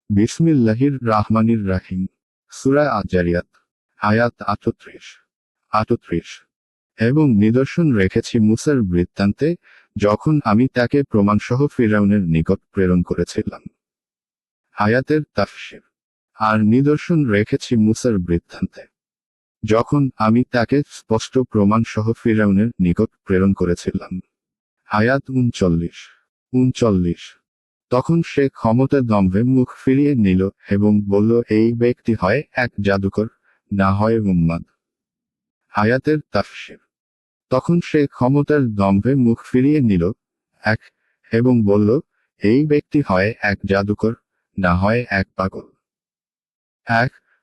বিসমিল্লাহির রাহমানির রাহিম। সূরা আয-যারিয়াত, আয়াত 38। এবং নিদর্শন রেখেছি মূসার বৃত্তান্তে, যখন আমি তাকে প্রমাণসহ ফিরআউনের নিকট প্রেরণ করেছিলাম। আয়াতের তাফসীর। আর নিদর্শন রেখেছি মূসার বৃত্তান্তে, যখন আমি তাকে স্পষ্ট প্রমাণসহ ফিরআউনের নিকট প্রেরণ করেছিলাম। আয়াত 39। তখন সে ক্ষমতার দম্ভে মুখ ফিরিয়ে নিল এবং বলল, এই ব্যক্তি হয় এক জাদুকর, না হয় উন্মাদ। আয়াতের তাফসীর। তখন সে ক্ষমতার দম্ভে মুখ ফিরিয়ে নিল এবং বলল, এই ব্যক্তি হয় এক জাদুকর, না হয় এক পাগল।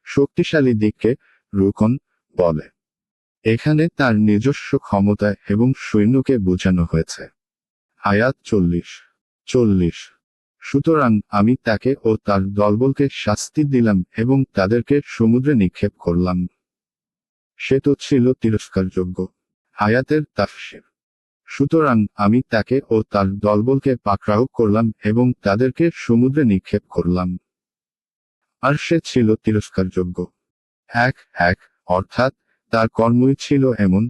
শক্তিশালী দিককে রুকন বলে। এখানে তার নিজস্ব ক্ষমতা এবং সৈন্যকে বোঝানো হয়েছে। আয়াত 40। সুতরাং আমি তাকে ও তার দলবলকে শাস্তি দিলাম এবং তাদেরকে সমুদ্রে নিক্ষেপ করলাম। সে তো ছিল তিরস্কারযোগ্য। আয়াতের তাফসীর। সুতরাং আমি তাকে ও তার দলবলকে পাকড়াও করলাম এবং তাদেরকে সমুদ্রে নিক্ষেপ করলাম। আর সে ছিল তিরস্কারযোগ্য। অর্থাৎ তার কর্মই ছিল এমন,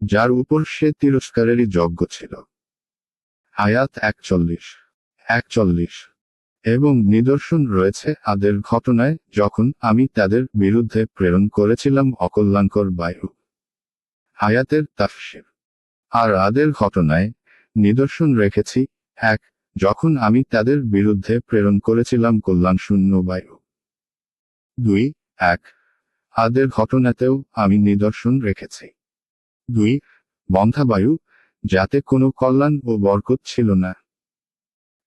যার উপর সে তিরস্কারেরই যোগ্য ছিল। আয়াত 41। এবং নিদর্শন রয়েছে আদের ঘটনায়, যখন আমি তাদের বিরুদ্ধে প্রেরণ করেছিলাম অকল্যাণকর বায়ু। আয়াতের তাফসীর। আর আদের ঘটনায় নিদর্শন রেখেছি যখন আমি তাদের বিরুদ্ধে প্রেরণ করেছিলাম কল্যাণশূন্য বায়ু। 2 আদের ঘটনাতেও আমি নিদর্শন রেখেছি। 2 বন্ধা বায়ু, যাতে কোনো কল্যাণ ও বরকত ছিল না।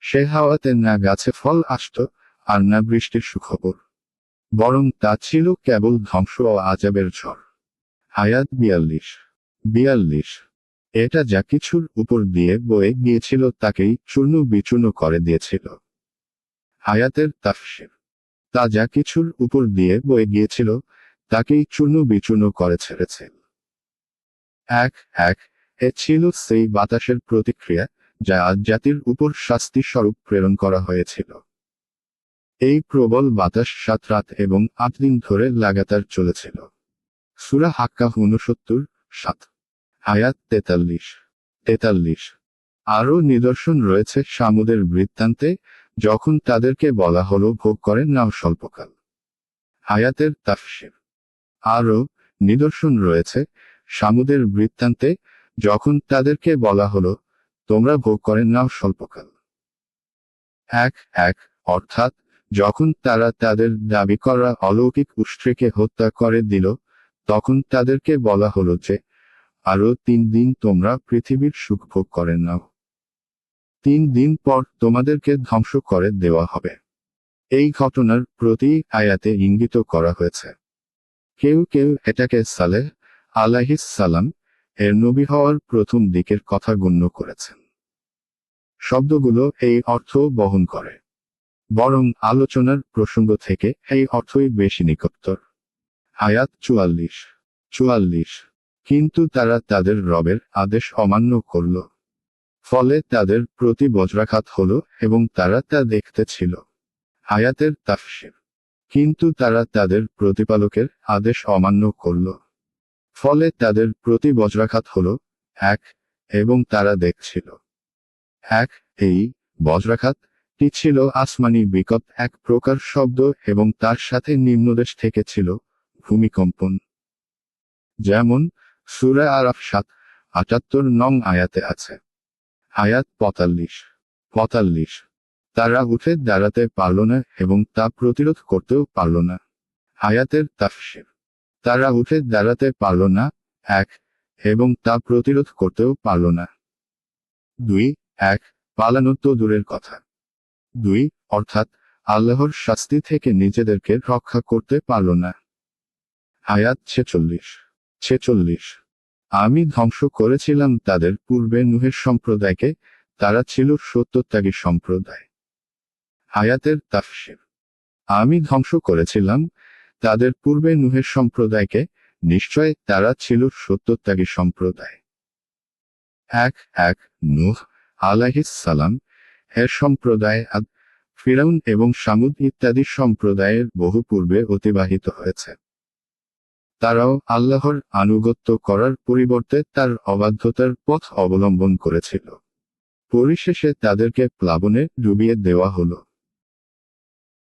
সে হাওয়াতে না গাছে ফল আসত, আর না বৃষ্টির সুখবর, বরং তা ছিল কেবল ধ্বংস ও আযাবের ঝড়। আয়াত 42। এটা যা কিছুর উপর দিয়ে বয়ে গিয়েছিল তাকেই চূর্ণ বিচূর্ণ করে দিয়েছিল। আয়াতের তাফসীর। তা যা কিছুর উপর দিয়ে বয়ে গিয়েছিল তাকেই চূর্ণ বিচূর্ণ করে ছেড়েছে। এ ছিল সেই বাতাসের প্রতিক্রিয়া, যা আদ জাতির উপর শাস্তি স্বরূপ প্রেরণ করা হয়েছিল। এই প্রবল বাতাস 7 রাত এবং 8 দিন ধরে লাগাতার চলেছিল। সূরা হাক্কাহ 69:7। আয়াত 43। আরও নিদর্শন রয়েছে সামুদের বৃত্তান্তে, যখন তাদেরকে বলা হলো ভোগ করে নাও স্বল্পকাল। আয়াতের তাফসীর। আরও নিদর্শন রয়েছে সামুদের বৃত্তান্তে, যখন তাদেরকে বলা হলো তোমরা ভোগ করে নাও স্বল্পকাল। অর্থাৎ যখন তারা তাদের দাবি করা অলৌকিক উষ্ট্রীকে হত্যা করে দিল, তখন তাদেরকে বলা হলো যে আরও 3 দিন তোমরা পৃথিবীর সুখ ভোগ করে নাও। 3 দিন পর তোমাদেরকে ধ্বংস করে দেওয়া হবে। এই ঘটনার প্রতি আয়াতে ইঙ্গিত করা হয়েছে। কেউ কেউ এটাকে সালেহ আলাইহিস সালাম এর নবী হওয়ার প্রথম দিকের কথা গণ্য করেছেন। শব্দগুলো এই অর্থ বহন করে, বরং আলোচনার প্রসঙ্গ থেকে এই অর্থই বেশি নিকটতর। আয়াত 44। কিন্তু তারা তাদের রবের আদেশ অমান্য করল, ফলে তাদের প্রতি বজ্রাঘাত হলো এবং তারা তা দেখতে ছিল। আয়াতের তাফসীর। কিন্তু তারা তাদের প্রতিপালকের আদেশ অমান্য করল, ফলে তাদের প্রতি বজ্রাঘাত হলো এবং তারা দেখছিল। এই বজ্রাঘাতটি ছিল আসমানি বিকট এক প্রকার শব্দ এবং তার সাথে নিম্নদেশ থেকে ছিল ভূমিকম্পন, যেমন সূরা আরাফ 7:78 নং আয়াতে আছে। আয়াত 45। তারা উঠে দাঁড়াতে পারল না এবং তা প্রতিরোধ করতেও পারল না। আয়াতের তাফসীর। তারা উঠে দাঁড়াতে পারল না এবং তা প্রতিরোধ করতেও পারল না। 2 পালানো তো দূরের কথা। 2 অর্থাৎ আল্লাহর শাস্তি থেকে নিজেদেরকে রক্ষা করতে পারল না। আয়াত 46। আমি ধ্বংস করেছিলাম তাদের পূর্বে নূহের সম্প্রদায়কে, তারা ছিল সত্যত্যাগী সম্প্রদায়। আয়াতের তাফসীর। আমি ধ্বংস করেছিলাম তাদের পূর্বে নূহের সম্প্রদায়কে, নিশ্চয় তারা ছিল সত্যত্যাগী সম্প্রদায়। নূহ আলাইহিস সালাম এর সম্প্রদায় আদ, ফিরাউন এবং সামুদ ইত্যাদি সম্প্রদায়ের বহু পূর্বে অতিবাহিত হয়েছে। তারাও আল্লাহর আনুগত্য করার পরিবর্তে তার অবাধ্যতার পথ অবলম্বন করেছিল। পরিশেষে তাদেরকে প্লাবনে ডুবিয়ে দেওয়া হলো।